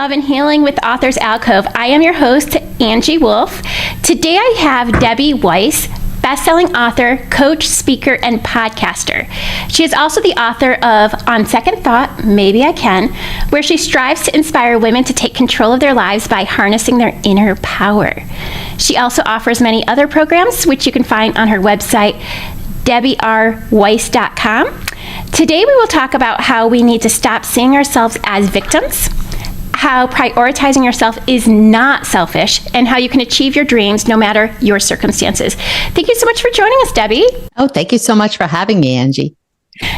Love and Healing with Authors Alcove. I am your host, Angie Wolfe. Today I have Debbie Weiss, bestselling author, coach, speaker, and podcaster. She is also the author of On Second Thought, Maybe I Can, where she strives to inspire women to take control of their lives by harnessing their inner power. She also offers many other programs, which you can find on her website, debbieweiss.com. Today we will talk about how we need to stop seeing ourselves as victims, how prioritizing yourself is not selfish, and how you can achieve your dreams no matter your circumstances. Thank you so much for joining us, Debbie. Oh, thank you so much for having me, Angie.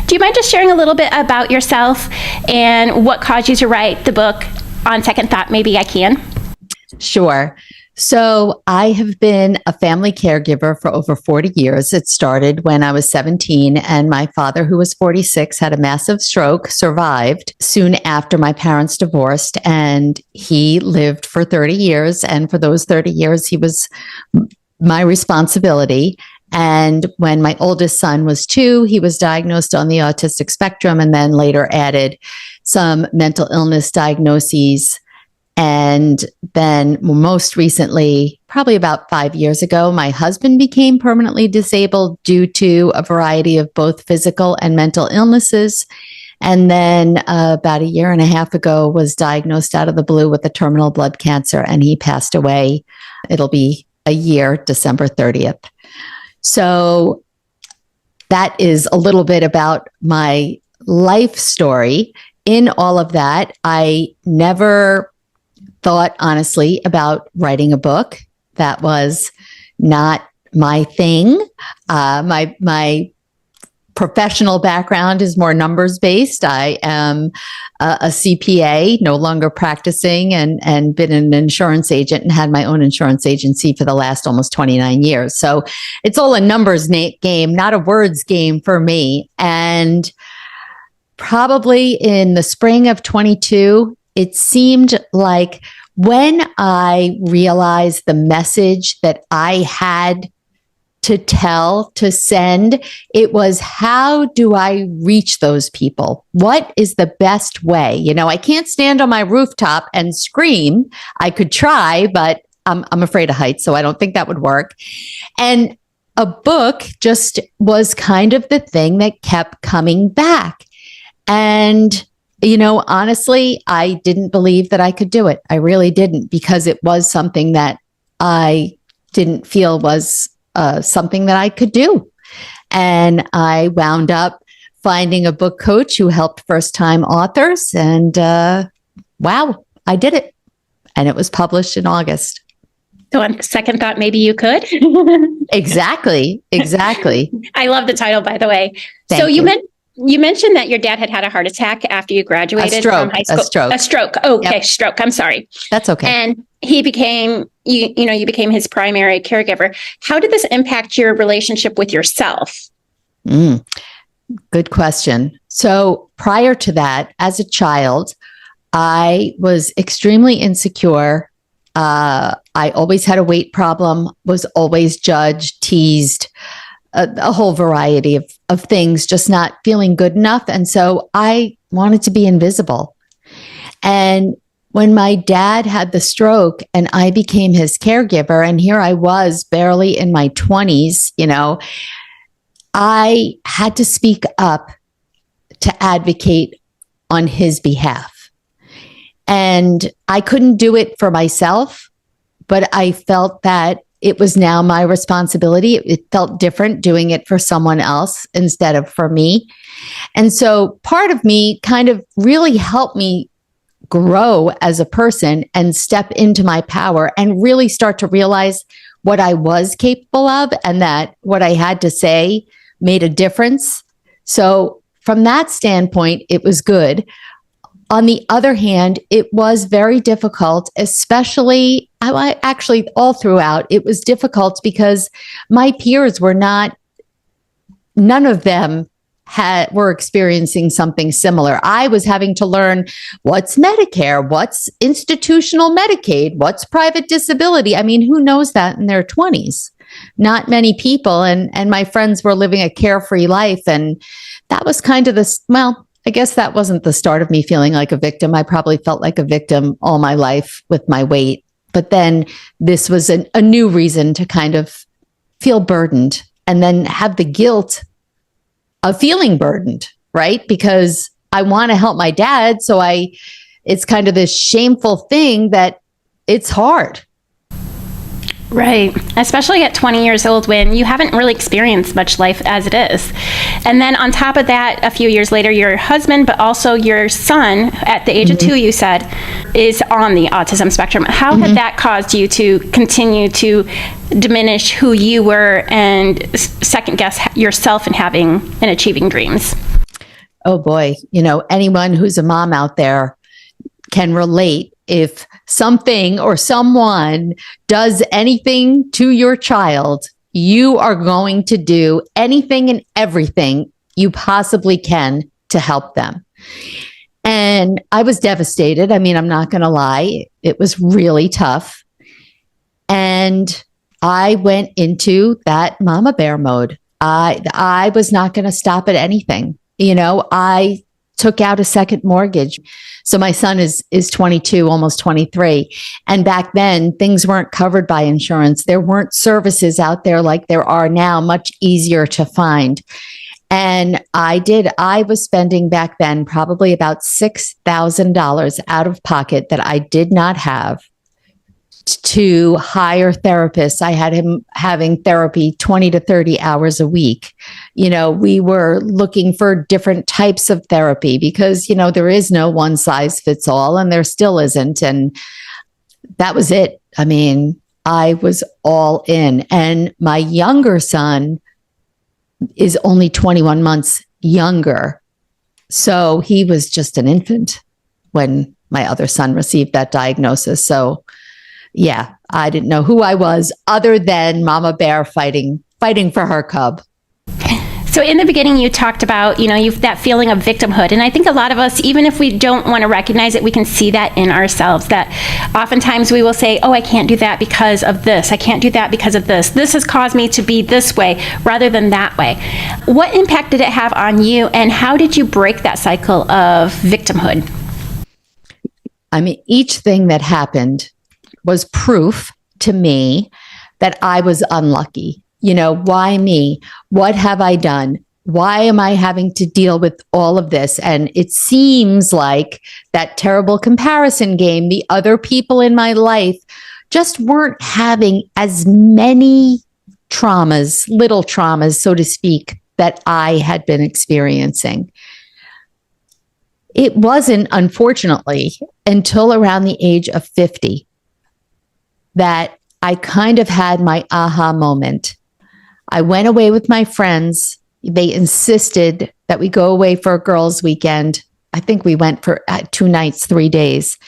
Do you mind just sharing a little bit about yourself and what caused you to write the book, On Second Thought, Maybe I Can? Sure. So I have been a family caregiver for over 40 years. It started when I was 17, and my father, who was 46, had a massive stroke, survived soon after my parents divorced, and he lived for 30 years. And for those 30 years, he was my responsibility. And when my oldest son was 2, he was diagnosed on the autistic spectrum and then later added some mental illness diagnoses. And then most recently, probably about 5 years ago, my husband became permanently disabled due to a variety of both physical and mental illnesses. And then about a year and a half ago was diagnosed out of the blue with a terminal blood cancer, and he passed away. It'll be a year, December 30th. So that is a little bit about my life story. In all of that, I never thought honestly about writing a book. That was not my thing. My professional background is more numbers based. I am a CPA, no longer practicing, and been an insurance agent and had my own insurance agency for the last almost 29 years. So it's all a numbers game, not a words game for me. And probably in the spring of 22, it seemed like when I realized the message that I had to tell, to send, it was, how do I reach those people? What is the best way? You know, I can't stand on my rooftop and scream. I could try, but I'm afraid of heights, so I don't think that would work. And a book just was kind of the thing that kept coming back. And you know, honestly, I didn't believe that I could do it. I really didn't, because it was something that I didn't feel was something that I could do. And I wound up finding a book coach who helped first-time authors. And wow, I did it. And it was published in August. So on second thought, maybe you could. Exactly. I love the title, by the way. Thank so you. You mentioned that your dad had a heart attack after you graduated from high school. A stroke. Okay, Yep. Stroke. I'm sorry. That's okay. And he became, you became his primary caregiver. How did this impact your relationship with yourself? Good question. So prior to that, as a child, I was extremely insecure. I always had a weight problem, was always judged, teased, a whole variety of things, just not feeling good enough. And so I wanted to be invisible. And when my dad had the stroke and I became his caregiver, and here I was barely in my 20s, you know, I had to speak up to advocate on his behalf. And I couldn't do it for myself, but I felt that it was now my responsibility. It felt different doing it for someone else instead of for me. And so part of me kind of really helped me grow as a person and step into my power and really start to realize what I was capable of, and that what I had to say made a difference. So from that standpoint, it was good. On the other hand, it was very difficult, especially, actually all throughout, it was difficult because my peers were none of them were experiencing something similar. I was having to learn what's Medicare, what's institutional Medicaid, what's private disability. I mean, who knows that in their 20s? Not many people. And my friends were living a carefree life. And that was kind of I guess that wasn't the start of me feeling like a victim. I probably felt like a victim all my life with my weight. But then this was a new reason to kind of feel burdened and then have the guilt of feeling burdened, right? Because I want to help my dad. So it's kind of this shameful thing that it's hard. Right. Especially at 20 years old when you haven't really experienced much life as it is. And then on top of that, a few years later, your husband, but also your son at the age of 2, you said, is on the autism spectrum. How had that caused you to continue to diminish who you were and second guess yourself in having and achieving dreams? Oh boy, anyone who's a mom out there can relate. If something or someone does anything to your child, you are going to do anything and everything you possibly can to help them. And I was devastated. I mean, I'm not going to lie. It was really tough. And I went into that mama bear mode. I was not going to stop at anything. I took out a second mortgage. So my son is 22, almost 23. And back then, things weren't covered by insurance. There weren't services out there like there are now, much easier to find. And I was spending back then probably about $6,000 out of pocket that I did not have to hire therapists. I had him having therapy 20 to 30 hours a week. We were looking for different types of therapy because, there is no one size fits all, and there still isn't. And that was it. I mean, I was all in. And my younger son is only 21 months younger. So he was just an infant when my other son received that diagnosis. So yeah, I didn't know who I was other than Mama Bear fighting for her cub. So in the beginning, you talked about, that feeling of victimhood. And I think a lot of us, even if we don't want to recognize it, we can see that in ourselves, that oftentimes we will say, oh, I can't do that because of this. I can't do that because of this. This has caused me to be this way rather than that way. What impact did it have on you, and how did you break that cycle of victimhood? I mean, each thing that happened was proof to me that I was unlucky. Why me? What have I done? Why am I having to deal with all of this? And it seems like that terrible comparison game, the other people in my life just weren't having as many traumas, little traumas, so to speak, that I had been experiencing. It wasn't, unfortunately, until around the age of 50 that I kind of had my aha moment. I went away with my friends. They insisted that we go away for a girls' weekend. I think we went for 2 nights, 3 days.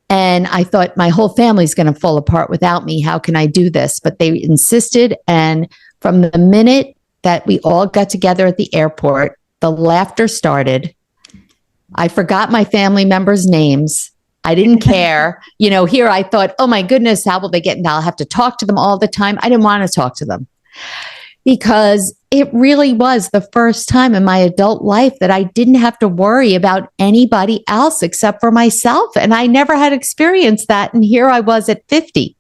And I thought my whole family's going to fall apart without me. How can I do this? But they insisted. And from the minute that we all got together at the airport, the laughter started. I forgot my family members' names. I didn't care. Here I thought, oh my goodness, how will they get? And I'll have to talk to them all the time. I didn't want to talk to them because it really was the first time in my adult life that I didn't have to worry about anybody else except for myself. And I never had experienced that. And here I was at 50.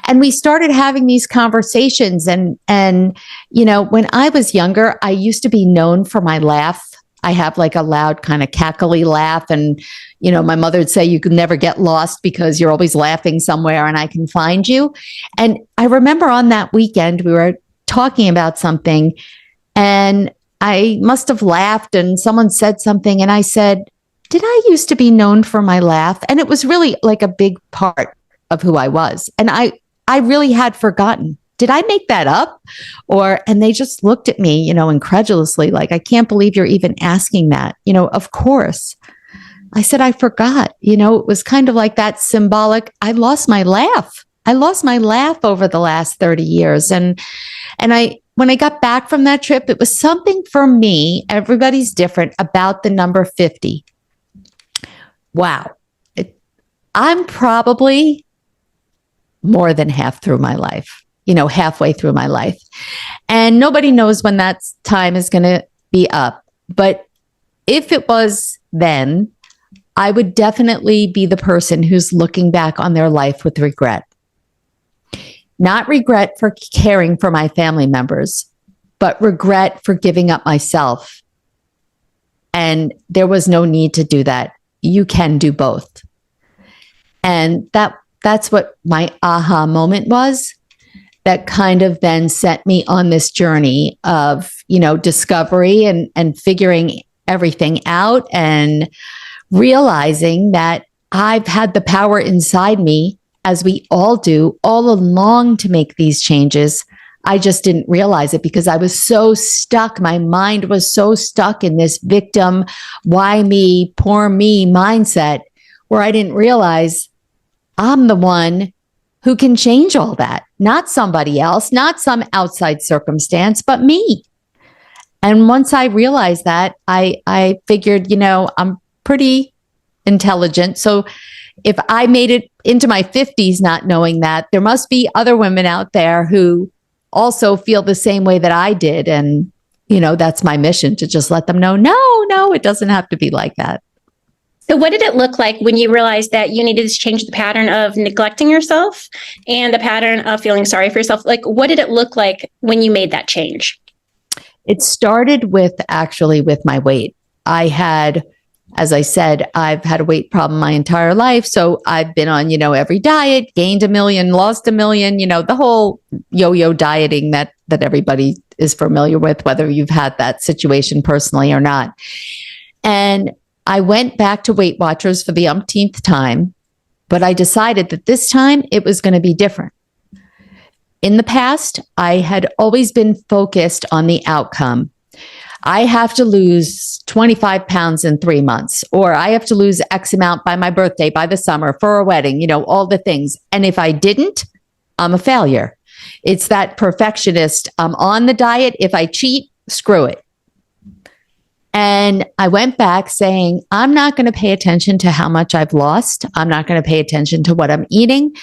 And we started having these conversations. And when I was younger, I used to be known for my laugh. I have like a loud kind of cackly laugh. And, my mother would say, you can never get lost because you're always laughing somewhere and I can find you. And I remember on that weekend, we were talking about something and I must have laughed and someone said something. And I said, did I used to be known for my laugh? And it was really like a big part of who I was. And I really had forgotten. Did I make that up? And they just looked at me, incredulously, like, I can't believe you're even asking that. Of course. I said, I forgot. It was kind of like that symbolic, I lost my laugh. I lost my laugh over the last 30 years. And when I got back from that trip, it was something for me, everybody's different, about the number 50. Wow. I'm probably more than half through my life. Halfway through my life. And nobody knows when that time is going to be up. But if it was then, I would definitely be the person who's looking back on their life with regret. Not regret for caring for my family members, but regret for giving up myself. And there was no need to do that. You can do both. And that's what my aha moment was. That kind of then set me on this journey of, discovery and figuring everything out and realizing that I've had the power inside me, as we all do, all along to make these changes. I just didn't realize it because I was so stuck. My mind was so stuck in this victim, why me, poor me mindset, where I didn't realize I'm the one who can change all that, not somebody else, not some outside circumstance, but me. And once I realized that, I figured, I'm pretty intelligent. So if I made it into my 50s not knowing that, there must be other women out there who also feel the same way that I did. And, that's my mission, to just let them know, no, it doesn't have to be like that. So what did it look like when you realized that you needed to change the pattern of neglecting yourself and the pattern of feeling sorry for yourself? Like, what did it look like when you made that change? It started with my weight. I had, as I said, I've had a weight problem my entire life. So I've been on, every diet, gained 1 million, lost 1 million, the whole yo-yo dieting that everybody is familiar with, whether you've had that situation personally or not. And I went back to Weight Watchers for the umpteenth time, but I decided that this time it was going to be different. In the past, I had always been focused on the outcome. I have to lose 25 pounds in 3 months, or I have to lose X amount by my birthday, by the summer, for a wedding, all the things. And if I didn't, I'm a failure. It's that perfectionist. I'm on the diet. If I cheat, screw it. And I went back saying, I'm not going to pay attention to how much I've lost. I'm not going to pay attention to what I'm eating.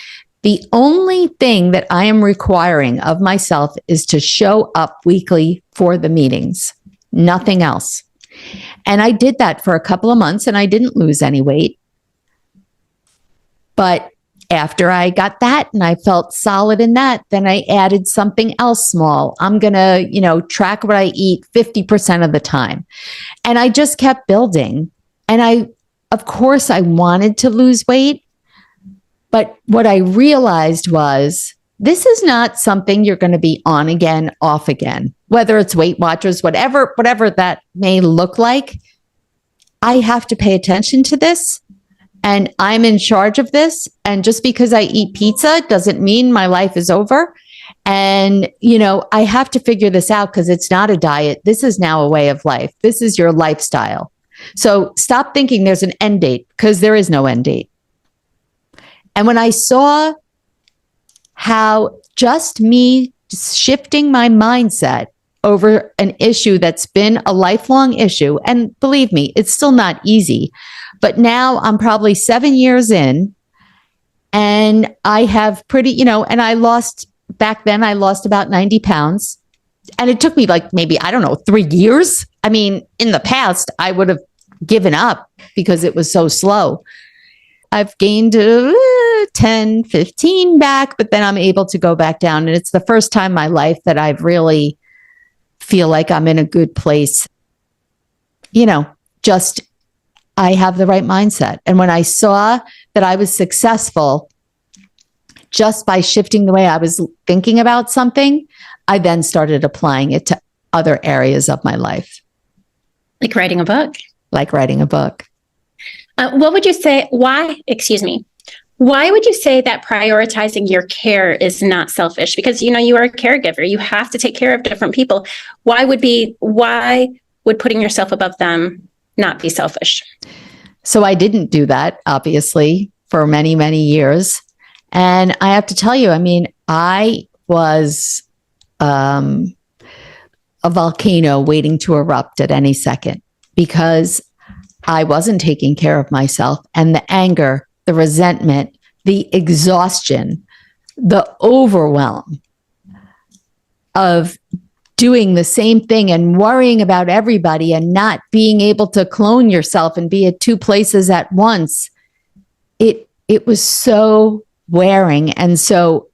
The only thing that I am requiring of myself is to show up weekly for the meetings, nothing else. And I did that for a couple of months and I didn't lose any weight. But after I got that and I felt solid in that, then I added something else small. I'm going to, track what I eat 50% of the time. And I just kept building. And of course, I wanted to lose weight. But what I realized was this is not something you're going to be on again, off again, whether it's Weight Watchers, whatever that may look like. I have to pay attention to this. And I'm in charge of this. And just because I eat pizza doesn't mean my life is over. And, I have to figure this out because it's not a diet. This is now a way of life. This is your lifestyle. So stop thinking there's an end date, because there is no end date. And when I saw how just me shifting my mindset over an issue that's been a lifelong issue, and believe me, it's still not easy. But now I'm probably 7 years in and I have and I lost about 90 pounds. And it took me maybe, 3 years. I mean, in the past, I would have given up because it was so slow. I've gained 10, 15 back, but then I'm able to go back down. And it's the first time in my life that I've really feel like I'm in a good place. I have the right mindset. And when I saw that I was successful just by shifting the way I was thinking about something, I then started applying it to other areas of my life. Like writing a book? Like writing a book. What would you say? Why would you say that prioritizing your care is not selfish? Because, you are a caregiver. You have to take care of different people. Why would putting yourself above them not be selfish? So I didn't do that, obviously, for many, many years. And I have to tell you, I was a volcano waiting to erupt at any second because I wasn't taking care of myself. And the anger, the resentment, the exhaustion, the overwhelm of doing the same thing and worrying about everybody and not being able to clone yourself and be at two places at once, it was so wearing. And so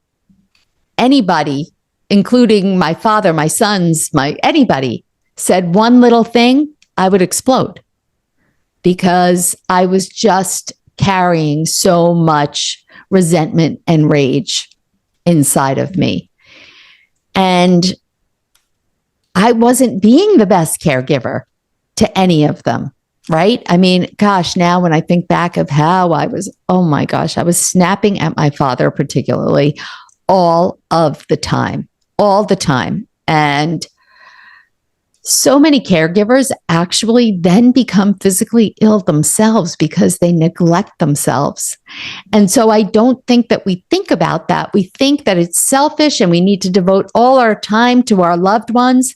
anybody, including my father, my sons, anybody said one little thing, I would explode because I was just carrying so much resentment and rage inside of me. And I wasn't being the best caregiver to any of them, right? I mean, gosh, now when I think back of how I was, oh my gosh, I was snapping at my father particularly all of the time, all the time. And so many caregivers actually then become physically ill themselves because they neglect themselves. And so I don't think that we think about that. We think that it's selfish and we need to devote all our time to our loved ones.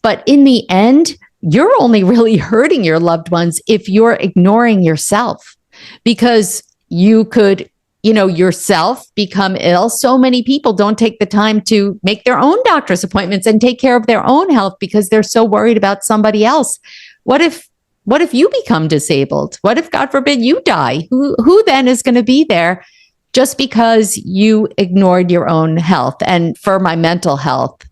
But in the end, you're only really hurting your loved ones if you're ignoring yourself, because you could, yourself become ill. So many people don't take the time to make their own doctor's appointments and take care of their own health because they're so worried about somebody else. What if you become disabled? What if, God forbid, you die? Who then is going to be there just because you ignored your own health? And for my mental health,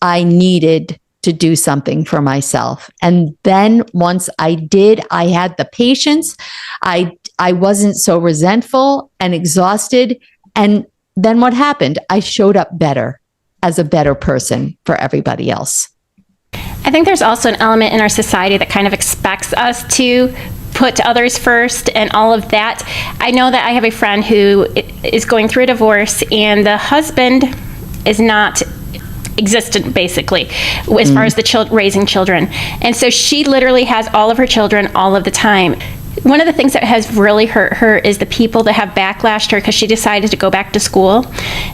I needed to do something for myself. And then once I did, I had the patience. I wasn't so resentful and exhausted. And then what happened? I showed up better as a better person for everybody else. I think there's also an element in our society that kind of expects us to put others first and all of that. I know that I have a friend who is going through a divorce, and the husband is not existent, basically, as far as the raising children. And so she literally has all of her children all of the time. One of the things that has really hurt her is the people that have backlashed her because she decided to go back to school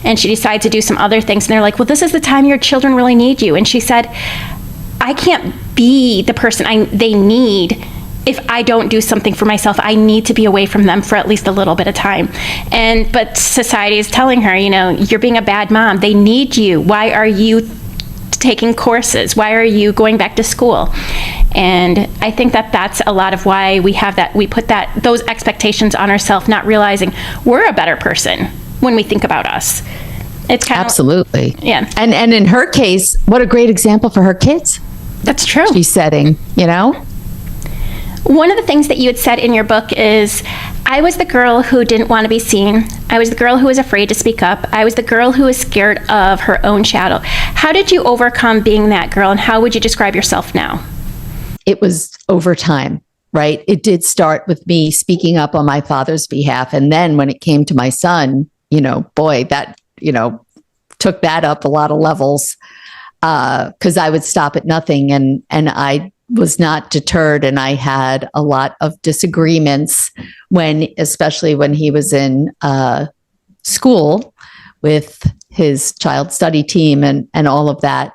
and she decided to do some other things. And they're like, well, this is the time your children really need you. And she said, I can't be the person they need if I don't do something for myself. I need to be away from them for at least a little bit of time. But society is telling her, you're being a bad mom. They need you. Why are you taking courses? Why are you going back to school? And I think that that's a lot of why we have that. We put those expectations on ourselves, not realizing we're a better person when we think about us. It's kind absolutely. Yeah. And in her case, what a great example for her kids. That's true. She's setting, One of the things that you had said in your book is, I was the girl who didn't want to be seen. I was the girl who was afraid to speak up. I was the girl who was scared of her own shadow. How did you overcome being that girl, and how would you describe yourself now? It was over time, right? It did start with me speaking up on my father's behalf. And then when it came to my son, boy, that, took that up a lot of levels, because I would stop at nothing, and I was not deterred. And I had a lot of disagreements especially when he was in school with his child study team and all of that.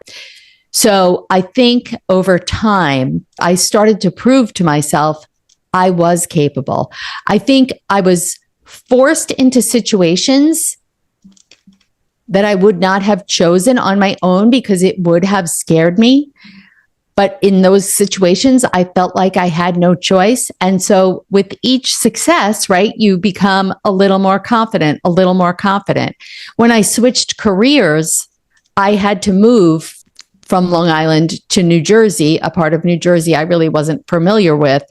So I think over time, I started to prove to myself I was capable. I think I was forced into situations that I would not have chosen on my own because it would have scared me. But in those situations, I felt like I had no choice. And so with each success, right, you become a little more confident. When I switched careers, I had to move from Long Island to New Jersey, a part of New Jersey I really wasn't familiar with.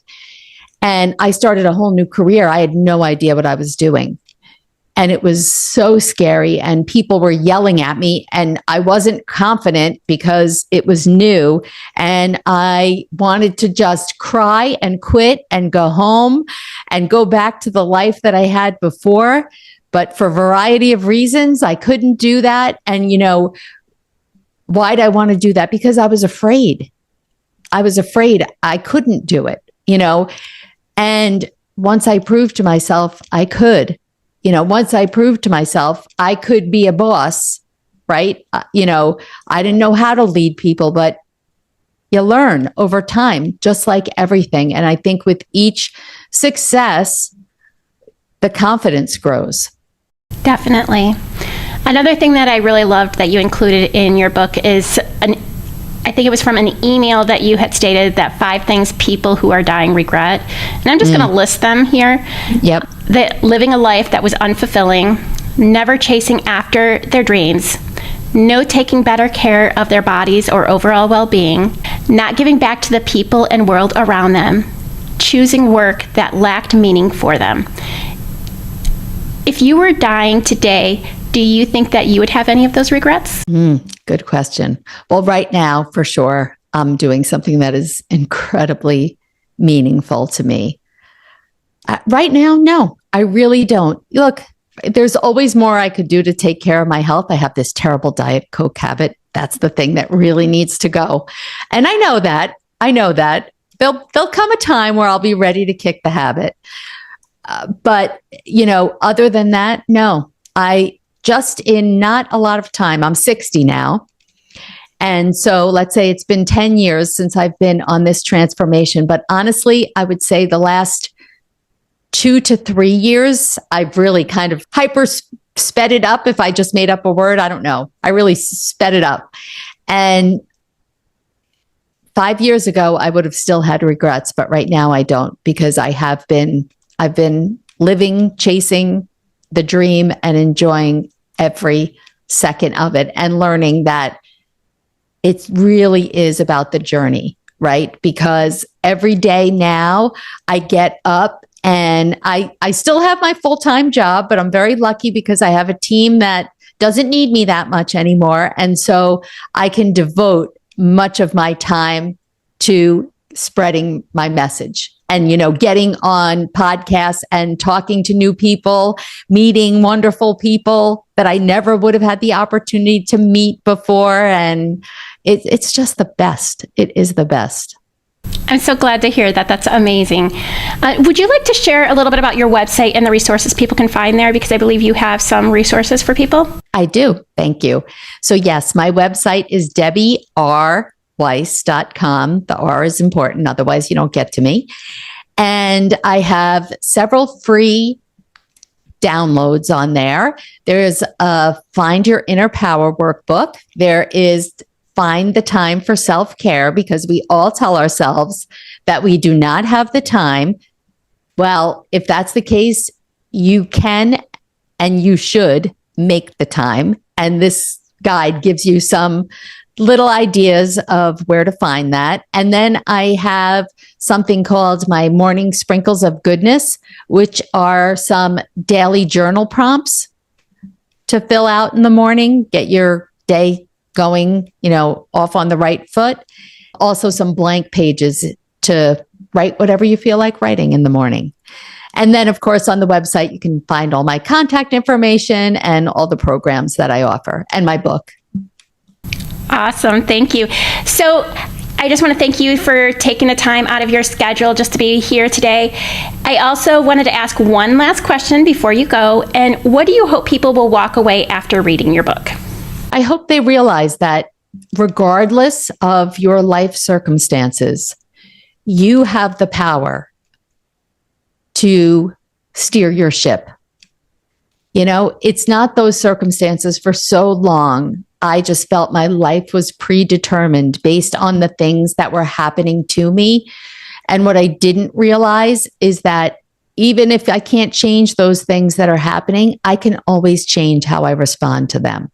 And I started a whole new career. I had no idea what I was doing. And it was so scary, and people were yelling at me, and I wasn't confident because it was new, and I wanted to just cry and quit and go home and go back to the life that I had before. But for a variety of reasons, I couldn't do that. And, why'd I want to do that? Because I was afraid. I couldn't do it, and once I proved to myself I could. Once I proved to myself I could be a boss, right? I didn't know how to lead people, but you learn over time, just like everything. And I think with each success, the confidence grows. Definitely. Another thing that I really loved that you included in your book is I think it was from an email that you had stated that 5 things people who are dying regret. And I'm just going to list them here. Yep. That living a life that was unfulfilling, never chasing after their dreams, no taking better care of their bodies or overall well-being, not giving back to the people and world around them, choosing work that lacked meaning for them. If you were dying today, do you think that you would have any of those regrets? Good question. Well, right now, for sure, I'm doing something that is incredibly meaningful to me. Right now, no, I really don't. Look, there's always more I could do to take care of my health. I have this terrible Diet Coke habit. That's the thing that really needs to go. And I know that. There'll come a time where I'll be ready to kick the habit. But, other than that, no. I just in not a lot of time, I'm 60 now. And so let's say it's been 10 years since I've been on this transformation. But honestly, I would say the last 2 to 3 years, I've really kind of sped it up. If I just made up a word, I don't know. I really sped it up. And 5 years ago, I would have still had regrets, but right now I don't, because I've been living, chasing the dream and enjoying every second of it and learning that it really is about the journey, right? Because every day now I get up and I still have my full-time job, but I'm very lucky because I have a team that doesn't need me that much anymore. And so I can devote much of my time to spreading my message and, getting on podcasts and talking to new people, meeting wonderful people that I never would have had the opportunity to meet before. And it's just the best. It is the best. I'm so glad to hear that. That's amazing. Would you like to share a little bit about your website and the resources people can find there? Because I believe you have some resources for people. I do. Thank you. So yes, my website is DebbieRWeiss.com. The R is important. Otherwise, you don't get to me. And I have several free downloads on there. There's a Find Your Inner Power workbook. There is Find the Time for Self-Care, because we all tell ourselves that we do not have the time. Well, if that's the case, you can and you should make the time. And this guide gives you some little ideas of where to find that. And then I have something called my Morning Sprinkles of Goodness, which are some daily journal prompts to fill out in the morning, get your day going, off on the right foot. Also some blank pages to write whatever you feel like writing in the morning. And then, of course, on the website, you can find all my contact information and all the programs that I offer and my book. Awesome. Thank you. So I just want to thank you for taking the time out of your schedule just to be here today. I also wanted to ask one last question before you go. And what do you hope people will walk away after reading your book? I hope they realize that regardless of your life circumstances, you have the power to steer your ship. It's not those circumstances. For so long, I just felt my life was predetermined based on the things that were happening to me. And what I didn't realize is that even if I can't change those things that are happening, I can always change how I respond to them.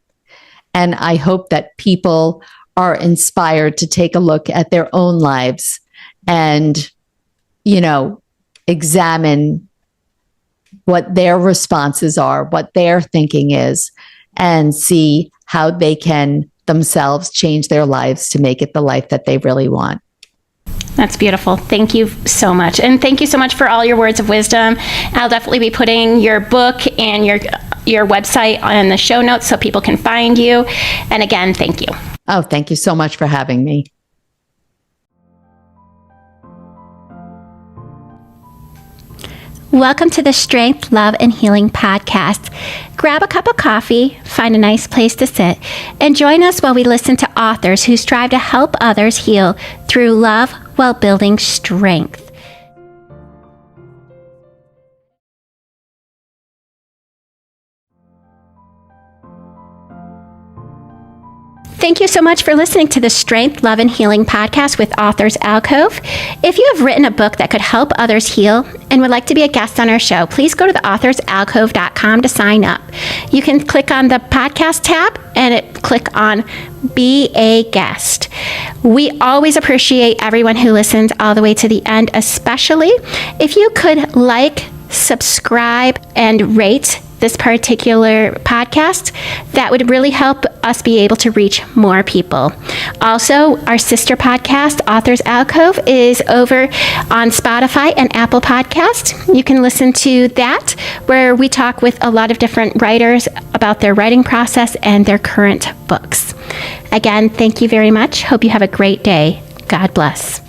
And I hope that people are inspired to take a look at their own lives and, examine what their responses are, what their thinking is, and see how they can themselves change their lives to make it the life that they really want. That's beautiful. Thank you so much. And thank you so much for all your words of wisdom. I'll definitely be putting your book and your website on the show notes so people can find you. And again, thank you. Oh, thank you so much for having me. Welcome to the Strength, Love, and Healing podcast. Grab a cup of coffee, find a nice place to sit, and join us while we listen to authors who strive to help others heal through love while building strength. Thank you so much for listening to the Strength, Love, and Healing podcast with Authors Alcove. If you have written a book that could help others heal and would like to be a guest on our show, please go to theauthorsalcove.com to sign up. You can click on the podcast tab and click on Be a Guest. We always appreciate everyone who listens all the way to the end, especially if you could like, subscribe, and rate this particular podcast. That would really help us be able to reach more people. Also, our sister podcast, Authors Alcove, is over on Spotify and Apple Podcast. You can listen to that, where we talk with a lot of different writers about their writing process and their current books. Again, thank you very much. Hope you have a great day. God bless.